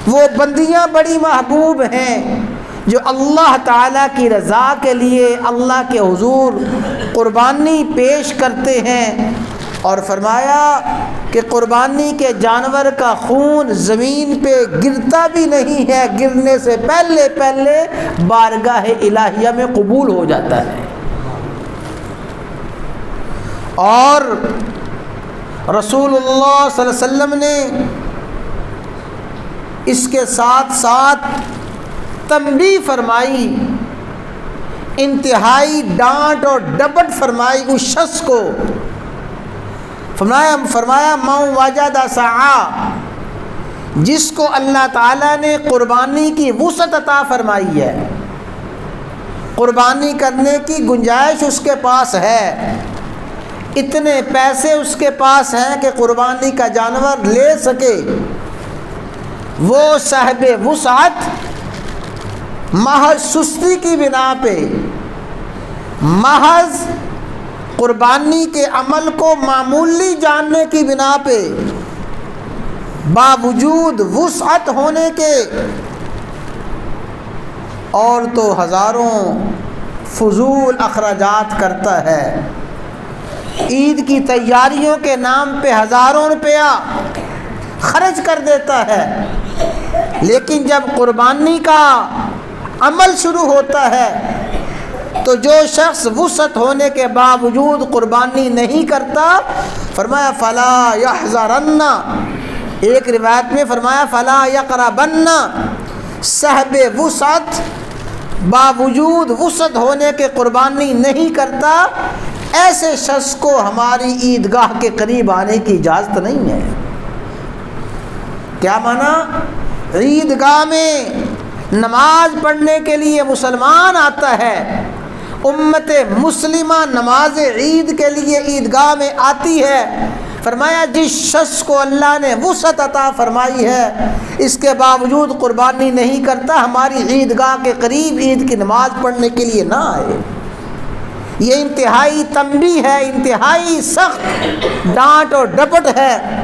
وہ بندیاں بڑی محبوب ہیں جو اللہ تعالیٰ کی رضا کے لیے اللہ کے حضور قربانی پیش کرتے ہیں، اور فرمایا کہ قربانی کے جانور کا خون زمین پہ گرتا بھی نہیں ہے، گرنے سے پہلے پہلے بارگاہ الہیہ میں قبول ہو جاتا ہے۔ اور رسول اللہ صلی اللہ علیہ وسلم نے اس کے ساتھ ساتھ تنبیہ فرمائی، انتہائی ڈانٹ اور ڈپٹ فرمائی اس شخص کو۔ فرمایا من وجد سعی، جس کو اللہ تعالیٰ نے قربانی کی وسعت عطا فرمائی ہے، قربانی کرنے کی گنجائش اس کے پاس ہے، اتنے پیسے اس کے پاس ہیں کہ قربانی کا جانور لے سکے، وہ صاحب وسعت محض سستی کی بنا پہ، محض قربانی کے عمل کو معمولی جاننے کی بنا پہ، باوجود وسعت ہونے کے اور تو ہزاروں فضول اخراجات کرتا ہے، عید کی تیاریوں کے نام پہ ہزاروں روپیہ خرچ کر دیتا ہے، لیکن جب قربانی کا عمل شروع ہوتا ہے تو جو شخص وسعت ہونے کے باوجود قربانی نہیں کرتا، فرمایا فلا یحذرن، ایک روایت میں فرمایا فلا یقربن، صاحب وسعت باوجود وسعت ہونے کے قربانی نہیں کرتا، ایسے شخص کو ہماری عیدگاہ کے قریب آنے کی اجازت نہیں ہے۔ کیا مانا؟ عیدگاہ میں نماز پڑھنے کے لیے مسلمان آتا ہے، امت مسلمہ نماز عید کے لیے عیدگاہ میں آتی ہے، فرمایا جس شخص کو اللہ نے وسعت عطا فرمائی ہے اس کے باوجود قربانی نہیں کرتا، ہماری عیدگاہ کے قریب عید کی نماز پڑھنے کے لیے نہ آئے۔ یہ انتہائی تنبیہ ہے، انتہائی سخت ڈانٹ اور ڈپٹ ہے